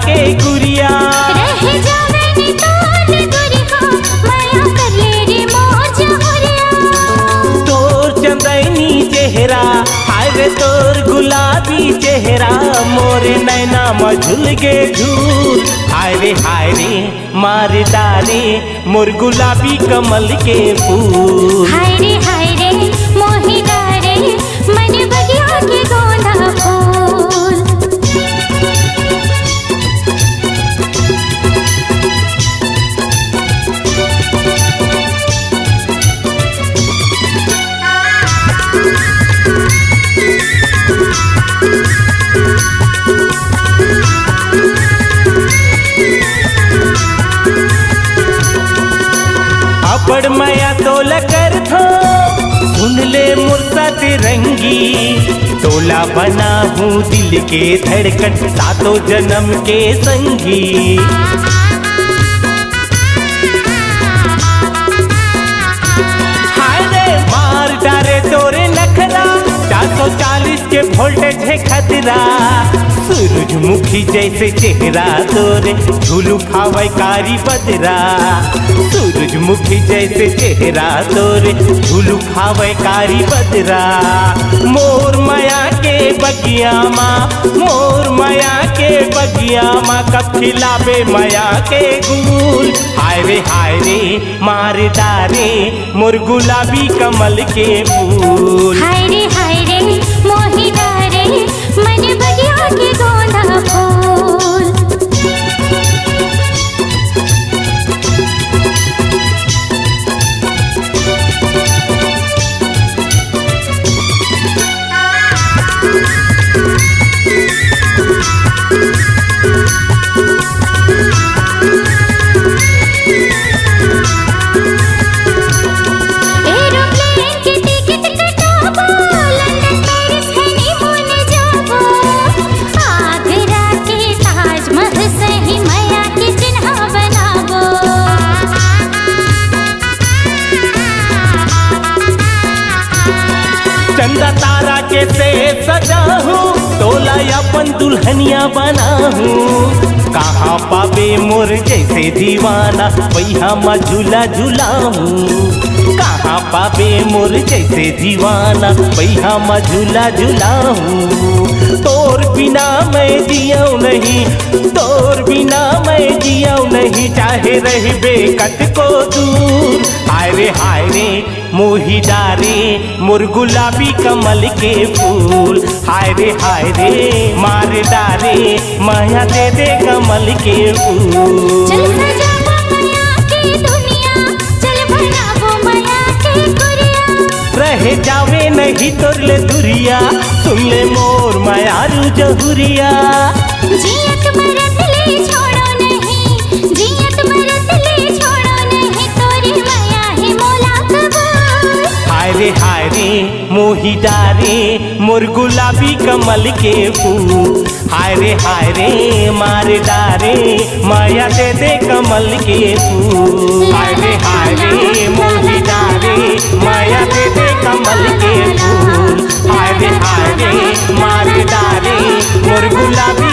के गुरिया। रह जावे नी तोर दुरिया माया कर ले रे मोर जहुरिया। तोर चंदनी चेहरा हाय रे तोर गुलाबी चेहरा मोरे नैना मझुल के झूल। हाय रे मार डाले मोर गुलाबी कमल के फूल। हाय रे मोहि डारे मन बगिया के गोंदा फूल। बड़ माया तोला कर थो सुन ले मुर्सा तिरंगी। तोला बना हूँ दिल के धड़कन सातों जन्म के संगी। हाय रे मार डारे तोरे नखरा 440 के वोल्टेज है खतरा। सूरजमुखी जैसे चेहरा तोरे झूलू खावे कारी बदरा। सूरजमुखी जैसे चेहरा तोरे झूलू खावे कारी बदरा। मोर माया के बगिया माँ मोर माया के बगिया माँ कब खिलावे माया के गुल। हाय रे मार डारे मोर गुलाबी कमल के फूल। हाय रे मोहि डारे मन बगिया के गोंदा फूल। चंदा तारा के से सजा हूँ तोला अपन दुल्हनिया बना हूँ। कहाँ पावे मोर जैसे दीवाना वैहा मैं झूला झूला हूँ। कहाँ पावे मोर जैसे दीवाना वैहा मैं झूला झूला हूँ। तोर बिना मैं जियाऊ नहीं तोर बिना मैं जियाऊ नहीं चाहे रहबे कत को दूर। हाय रे मोहि डारे मोर गुलाबी कमल के फूल। हाय रे मार डारे माया दे दे कमल के फूल। चल सजावो माया की दुनिया चल बनावो माया की गुरिया। रह जावे नहीं तोरले दुरिया सुन ले मोर मायारू जहुरिया। जियत मरत ले छोड़ो नहीं जियत मरत ले छोड़ो नहीं तोरी माया है मोला कबूल। हाय रे मोहि डारे मोर गुलाबी कमल के फूल। हाय रे मार डारे माया दे दे कमल के फूल। हाय रे मोहि डारे माया दे दे कमल के फूल। हाय रे मार डारे मोर गुलाबी